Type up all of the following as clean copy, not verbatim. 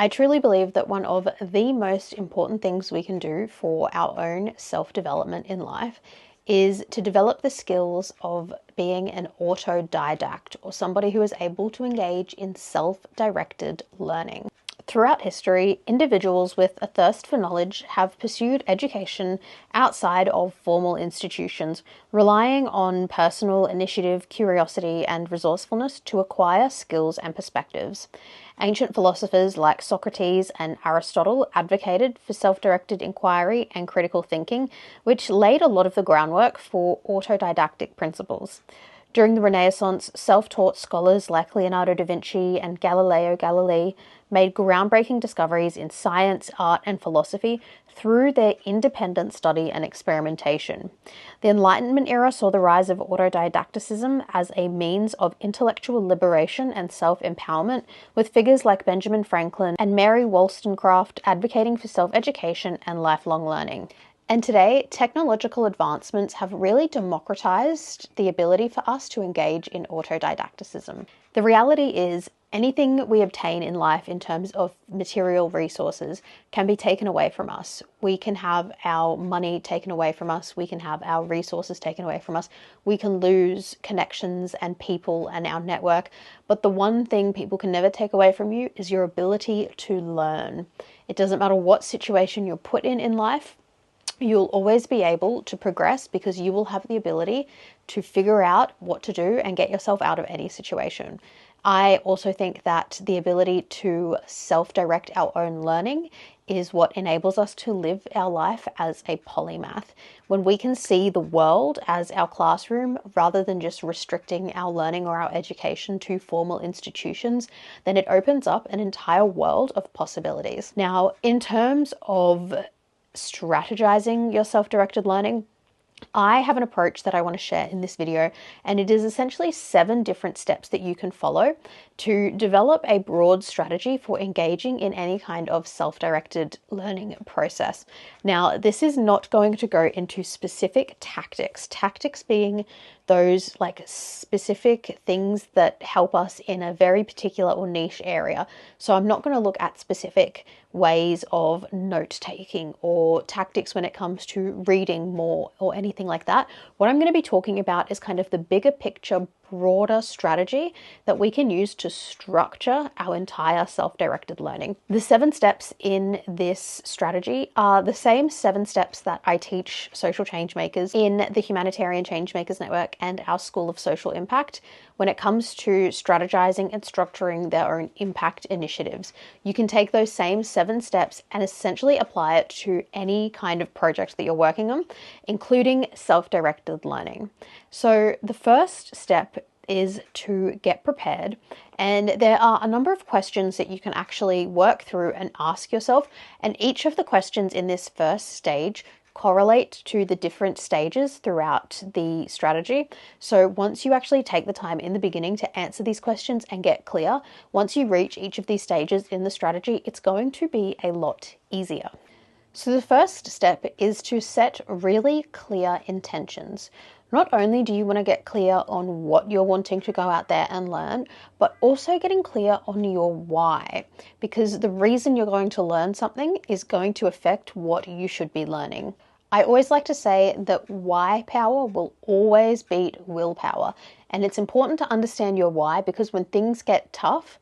I truly believe that one of the most important things we can do for our own self-development in life is to develop the skills of being an autodidact, or somebody who is able to engage in self-directed learning. Throughout history, individuals with a thirst for knowledge have pursued education outside of formal institutions, relying on personal initiative, curiosity, and resourcefulness to acquire skills and perspectives. Ancient philosophers like Socrates and Aristotle advocated for self-directed inquiry and critical thinking, which laid a lot of the groundwork for autodidactic principles. During the Renaissance, self-taught scholars like Leonardo da Vinci and Galileo Galilei made groundbreaking discoveries in science, art, and philosophy through their independent study and experimentation. The Enlightenment era saw the rise of autodidacticism as a means of intellectual liberation and self-empowerment, with figures like Benjamin Franklin and Mary Wollstonecraft advocating for self-education and lifelong learning. And today, technological advancements have really democratized the ability for us to engage in autodidacticism. The reality is, anything we obtain in life in terms of material resources can be taken away from us. We can have our money taken away from us. We can have our resources taken away from us. We can lose connections and people and our network. But the one thing people can never take away from you is your ability to learn. It doesn't matter what situation you're put in life. You'll always be able to progress because you will have the ability to figure out what to do and get yourself out of any situation. I also think that the ability to self-direct our own learning is what enables us to live our life as a polymath. When we can see the world as our classroom rather than just restricting our learning or our education to formal institutions, then it opens up an entire world of possibilities. Now, in terms of strategizing your self-directed learning, I have an approach that I want to share in this video, and it is essentially 7 different steps that you can follow to develop a broad strategy for engaging in any kind of self-directed learning process. Now, this is not going to go into specific tactics being those like specific things that help us in a very particular or niche area. So I'm not going to look at specific ways of note taking or tactics when it comes to reading more or anything like that. What I'm going to be talking about is kind of the bigger picture, broader strategy that we can use to structure our entire self-directed learning. The 7 steps in this strategy are the same 7 steps that I teach social change makers in the Humanitarian Changemakers Network and our School of Social Impact when it comes to strategizing and structuring their own impact initiatives. You can take those same 7 steps and essentially apply it to any kind of project that you're working on, including self-directed learning. So the first step is to get prepared, and there are a number of questions that you can actually work through and ask yourself, and each of the questions in this first stage correlate to the different stages throughout the strategy. So once you actually take the time in the beginning to answer these questions and get clear, once you reach each of these stages in the strategy, it's going to be a lot easier. So the first step is to set really clear intentions. Not only do you want to get clear on what you're wanting to go out there and learn, but also getting clear on your why, because the reason you're going to learn something is going to affect what you should be learning. I always like to say that why power will always beat willpower, and it's important to understand your why, because when things get tough,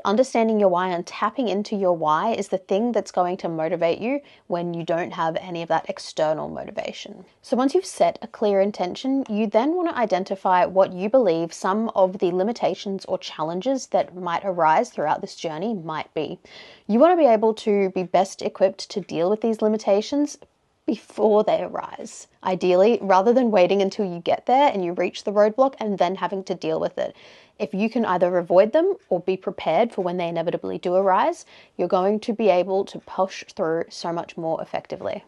understanding your why and tapping into your why is the thing that's going to motivate you when you don't have any of that external motivation. So once you've set a clear intention, you then want to identify what you believe some of the limitations or challenges that might arise throughout this journey might be. You want to be able to be best equipped to deal with these limitations before they arise, ideally, rather than waiting until you get there and you reach the roadblock and then having to deal with it. If you can either avoid them or be prepared for when they inevitably do arise, you're going to be able to push through so much more effectively.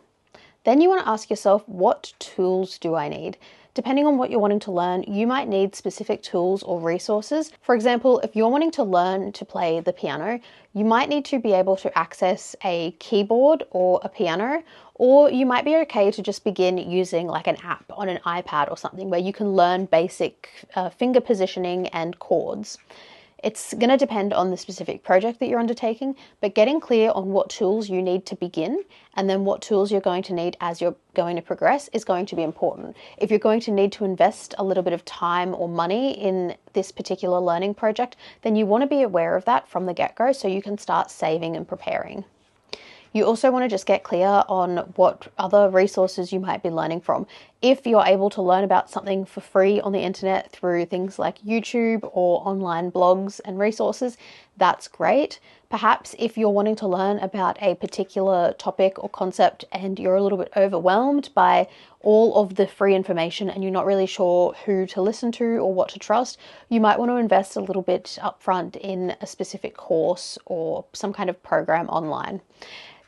Then you want to ask yourself, what tools do I need? Depending on what you're wanting to learn, you might need specific tools or resources. For example, if you're wanting to learn to play the piano, you might need to be able to access a keyboard or a piano, or you might be okay to just begin using like an app on an iPad or something where you can learn basic finger positioning and chords. It's going to depend on the specific project that you're undertaking, but getting clear on what tools you need to begin and then what tools you're going to need as you're going to progress is going to be important. If you're going to need to invest a little bit of time or money in this particular learning project, then you want to be aware of that from the get-go so you can start saving and preparing. You also want to just get clear on what other resources you might be learning from. If you're able to learn about something for free on the internet through things like YouTube or online blogs and resources, that's great. Perhaps if you're wanting to learn about a particular topic or concept and you're a little bit overwhelmed by all of the free information and you're not really sure who to listen to or what to trust, you might want to invest a little bit upfront in a specific course or some kind of program online.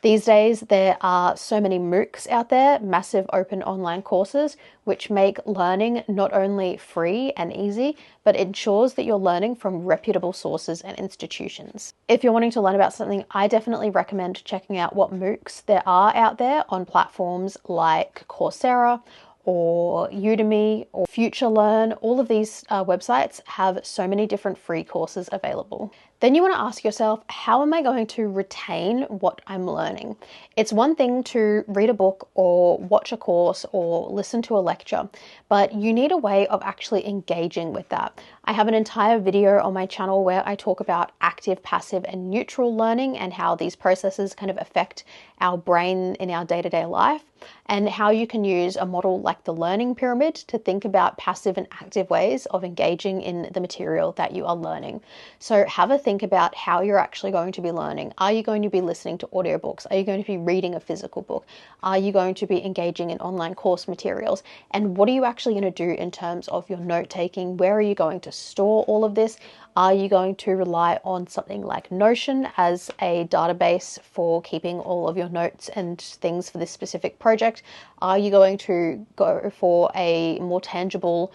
These days, there are so many MOOCs out there, massive open online courses, which make learning not only free and easy, but ensures that you're learning from reputable sources and institutions. If you're wanting to learn about something, I definitely recommend checking out what MOOCs there are out there on platforms like Coursera or Udemy or FutureLearn. All of these websites have so many different free courses available. Then you want to ask yourself, how am I going to retain what I'm learning? It's one thing to read a book or watch a course or listen to a lecture, but you need a way of actually engaging with that. I have an entire video on my channel where I talk about active, passive, and neutral learning and how these processes kind of affect our brain in our day-to-day life, and how you can use a model like the learning pyramid to think about passive and active ways of engaging in the material that you are learning. So have a think about how you're actually going to be learning. Are you going to be listening to audiobooks? Are you going to be reading a physical book? Are you going to be engaging in online course materials? And what are you actually going to do in terms of your note taking? Where are you going to store all of this? Are you going to rely on something like Notion as a database for keeping all of your notes and things for this specific project? Are you going to go for a more tangible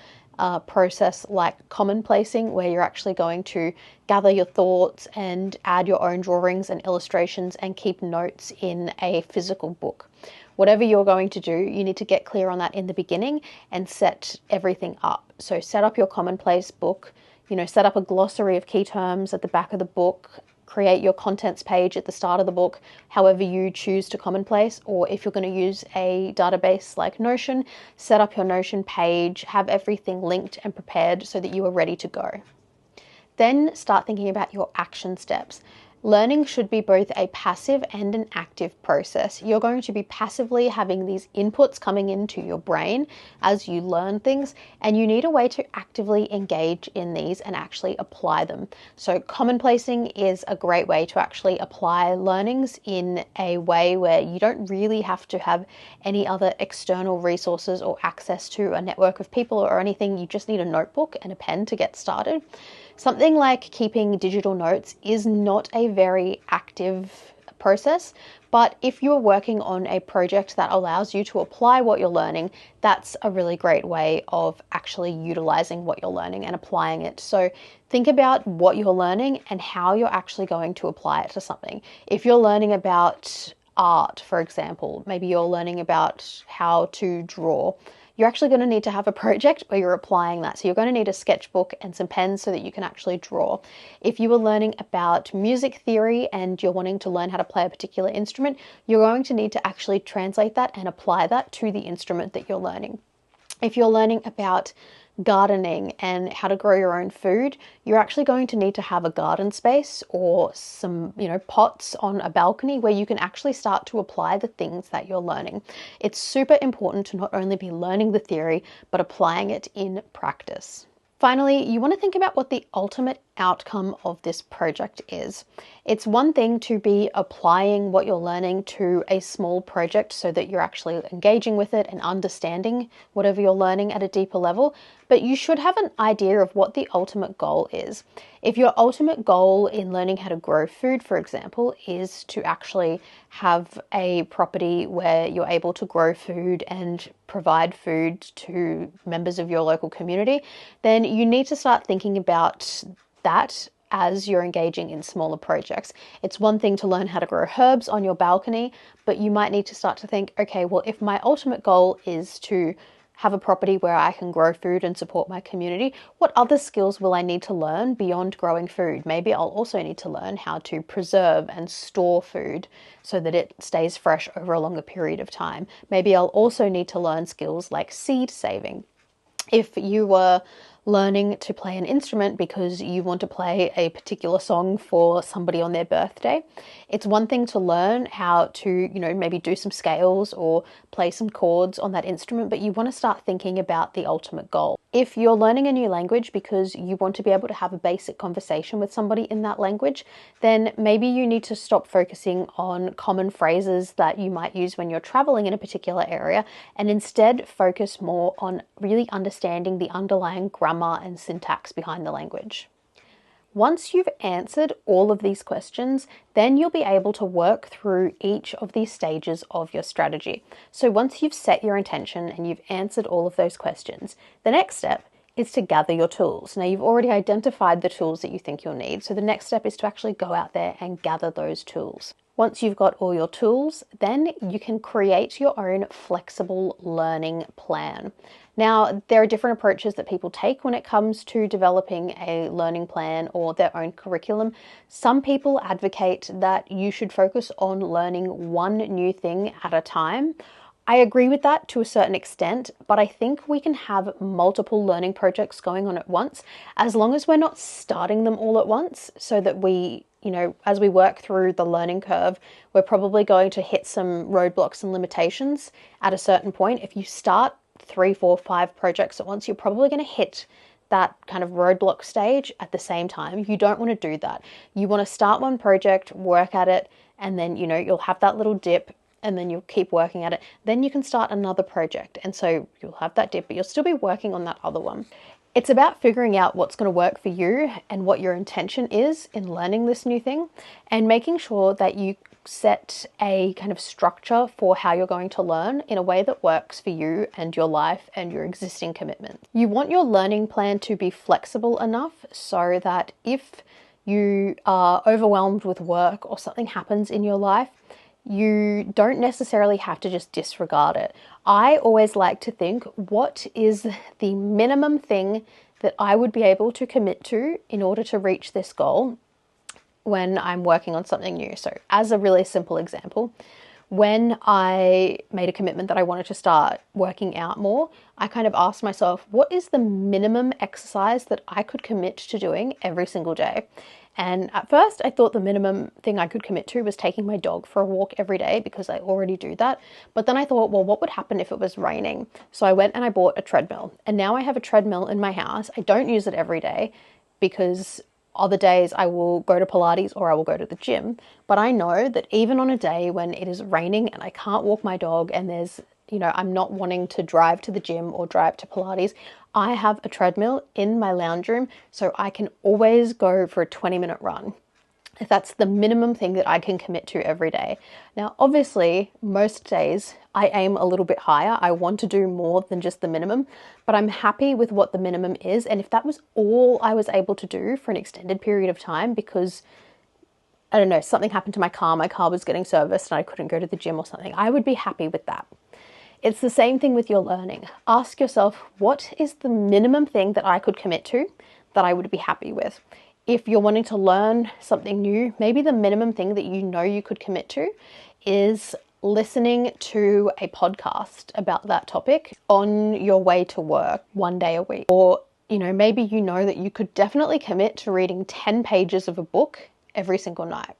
process like commonplacing, where you're actually going to gather your thoughts and add your own drawings and illustrations and keep notes in a physical book? Whatever you're going to do, you need to get clear on that in the beginning and set everything up. So set up your commonplace book, set up a glossary of key terms at the back of the book, create your contents page at the start of the book, however you choose to commonplace, or if you're going to use a database like Notion, set up your Notion page, have everything linked and prepared so that you are ready to go. Then start thinking about your action steps. Learning should be both a passive and an active process. You're going to be passively having these inputs coming into your brain as you learn things, and you need a way to actively engage in these and actually apply them. So commonplacing is a great way to actually apply learnings in a way where you don't really have to have any other external resources or access to a network of people or anything. You just need a notebook and a pen to get started. Something like keeping digital notes is not a very active process, but if you're working on a project that allows you to apply what you're learning, that's a really great way of actually utilizing what you're learning and applying it. So think about what you're learning and how you're actually going to apply it to something. If you're learning about art, for example, maybe you're learning about how to draw, you're actually going to need to have a project where you're applying that. So you're going to need a sketchbook and some pens so that you can actually draw. If you are learning about music theory and you're wanting to learn how to play a particular instrument, you're going to need to actually translate that and apply that to the instrument that you're learning. If you're learning about gardening and how to grow your own food, you're actually going to need to have a garden space or some, pots on a balcony where you can actually start to apply the things that you're learning. It's super important to not only be learning the theory, but applying it in practice. Finally, you want to think about what the ultimate outcome of this project is. It's one thing to be applying what you're learning to a small project so that you're actually engaging with it and understanding whatever you're learning at a deeper level, but you should have an idea of what the ultimate goal is. If your ultimate goal in learning how to grow food, for example, is to actually have a property where you're able to grow food and provide food to members of your local community, then you need to start thinking about that as you're engaging in smaller projects. It's one thing to learn how to grow herbs on your balcony, but you might need to start to think, okay, well, if my ultimate goal is to have a property where I can grow food and support my community, what other skills will I need to learn beyond growing food? Maybe I'll also need to learn how to preserve and store food so that it stays fresh over a longer period of time. Maybe I'll also need to learn skills like seed saving. If you were learning to play an instrument because you want to play a particular song for somebody on their birthday, it's one thing to learn how to, maybe do some scales or play some chords on that instrument, but you want to start thinking about the ultimate goal. If you're learning a new language because you want to be able to have a basic conversation with somebody in that language, then maybe you need to stop focusing on common phrases that you might use when you're traveling in a particular area and instead focus more on really understanding the underlying grammar and syntax behind the language. Once you've answered all of these questions, then you'll be able to work through each of these stages of your strategy. So once you've set your intention and you've answered all of those questions, the next step is to gather your tools. Now, you've already identified the tools that you think you'll need, so the next step is to actually go out there and gather those tools. Once you've got all your tools, then you can create your own flexible learning plan. Now, there are different approaches that people take when it comes to developing a learning plan or their own curriculum. Some people advocate that you should focus on learning one new thing at a time. I agree with that to a certain extent, but I think we can have multiple learning projects going on at once, as long as we're not starting them all at once, so that we, as we work through the learning curve, we're probably going to hit some roadblocks and limitations at a certain point. If you start 3, 4, 5 projects at once, you're probably going to hit that kind of roadblock stage at the same time. You don't want to do that. You want to start one project, work at it, and then, you'll have that little dip, and then you'll keep working at it. Then you can start another project. And so you'll have that dip, but you'll still be working on that other one. It's about figuring out what's going to work for you and what your intention is in learning this new thing, and making sure that you set a kind of structure for how you're going to learn in a way that works for you and your life and your existing commitments. You want your learning plan to be flexible enough so that if you are overwhelmed with work or something happens in your life, you don't necessarily have to just disregard it. I always like to think, what is the minimum thing that I would be able to commit to in order to reach this goal when I'm working on something new? So as a really simple example, when I made a commitment that I wanted to start working out more, I kind of asked myself, what is the minimum exercise that I could commit to doing every single day? And at first I thought the minimum thing I could commit to was taking my dog for a walk every day, because I already do that. But then I thought, well, what would happen if it was raining? So I went and I bought a treadmill, and now I have a treadmill in my house. I don't use it every day because other days I will go to Pilates or I will go to the gym. But I know that even on a day when it is raining and I can't walk my dog and there's, I'm not wanting to drive to the gym or drive to Pilates, I have a treadmill in my lounge room, so I can always go for a 20-minute run. That's the minimum thing that I can commit to every day. Now, obviously, most days I aim a little bit higher. I want to do more than just the minimum, but I'm happy with what the minimum is. And if that was all I was able to do for an extended period of time because, I don't know, something happened to my car was getting serviced and I couldn't go to the gym or something, I would be happy with that. It's the same thing with your learning. Ask yourself, what is the minimum thing that I could commit to that I would be happy with? If you're wanting to learn something new, maybe the minimum thing that you could commit to is listening to a podcast about that topic on your way to work 1 day a week. Or, maybe that you could definitely commit to reading 10 pages of a book every single night.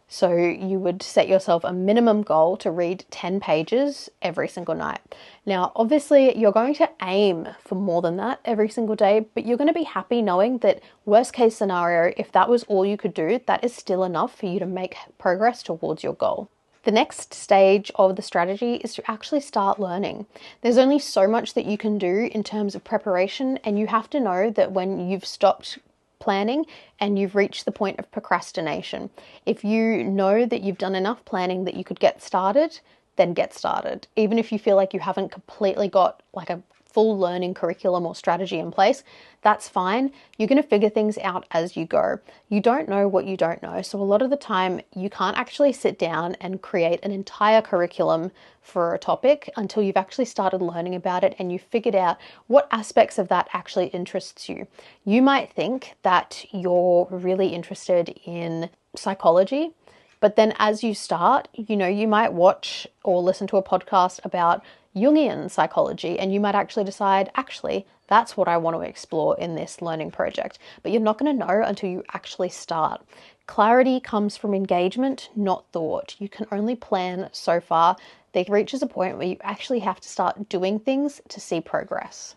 So you would set yourself a minimum goal to read 10 pages every single night. Now, obviously, you're going to aim for more than that every single day, but you're going to be happy knowing that worst case scenario, if that was all you could do, that is still enough for you to make progress towards your goal. The next stage of the strategy is to actually start learning. There's only so much that you can do in terms of preparation, and you have to know that when you've stopped planning and you've reached the point of procrastination. If you know that you've done enough planning that you could get started, then get started. Even if you feel like you haven't completely got like a full learning curriculum or strategy in place, that's fine. You're going to figure things out as you go. You don't know what you don't know. So a lot of the time you can't actually sit down and create an entire curriculum for a topic until you've actually started learning about it and you've figured out what aspects of that actually interests you. You might think that you're really interested in psychology, but then as you start, you might watch or listen to a podcast about Jungian psychology, and you might actually decide, actually, that's what I want to explore in this learning project. But you're not going to know until you actually start. Clarity comes from engagement, not thought. You can only plan so far. There reaches a point where you actually have to start doing things to see progress.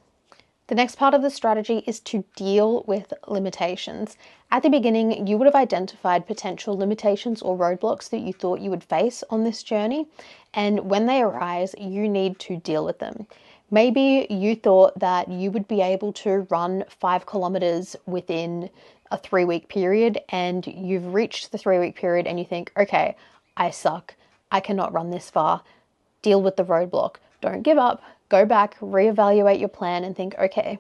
The next part of the strategy is to deal with limitations. At the beginning, you would have identified potential limitations or roadblocks that you thought you would face on this journey, and when they arise, you need to deal with them. Maybe you thought that you would be able to run 5 kilometers within a 3-week period, and you've reached the 3-week period and you think, okay, I suck. I cannot run this far. Deal with the roadblock. Don't give up. Go back, reevaluate your plan and think, okay,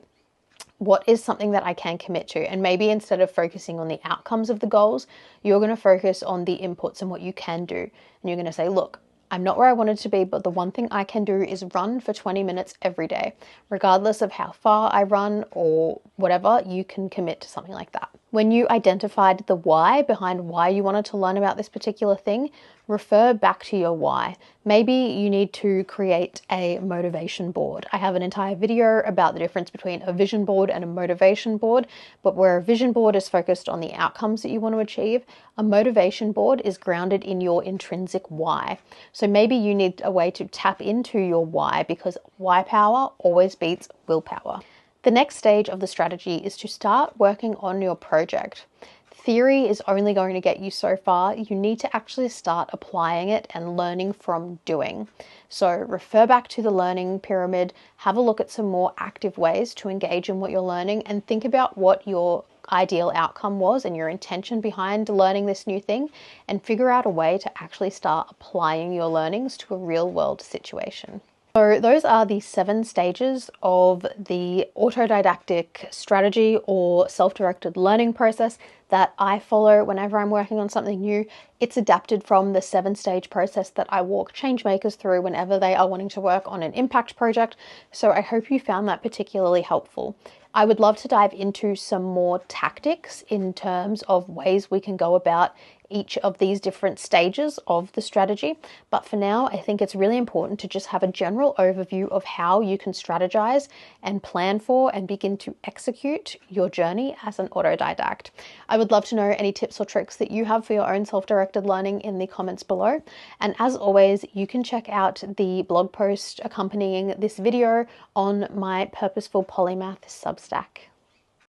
what is something that I can commit to? And maybe instead of focusing on the outcomes of the goals, you're going to focus on the inputs and what you can do. And you're going to say, look, I'm not where I wanted to be, but the one thing I can do is run for 20 minutes every day. Regardless of how far I run or whatever, you can commit to something like that. When you identified the why behind why you wanted to learn about this particular thing, refer back to your why. Maybe you need to create a motivation board. I have an entire video about the difference between a vision board and a motivation board, but where a vision board is focused on the outcomes that you want to achieve, a motivation board is grounded in your intrinsic why. So maybe you need a way to tap into your why, because why power always beats willpower. The next stage of the strategy is to start working on your project. Theory is only going to get you so far. You need to actually start applying it and learning from doing. So refer back to the learning pyramid, have a look at some more active ways to engage in what you're learning, and think about what your ideal outcome was and your intention behind learning this new thing, and figure out a way to actually start applying your learnings to a real world situation. So those are the 7 stages of the autodidactic strategy or self-directed learning process that I follow whenever I'm working on something new. It's adapted from the 7-stage process that I walk changemakers through whenever they are wanting to work on an impact project. So I hope you found that particularly helpful. I would love to dive into some more tactics in terms of ways we can go about each of these different stages of the strategy. But for now, I think it's really important to just have a general overview of how you can strategize and plan for and begin to execute your journey as an autodidact. I would love to know any tips or tricks that you have for your own self-directed learning in the comments below. And as always, you can check out the blog post accompanying this video on my Purposeful Polymath Substack.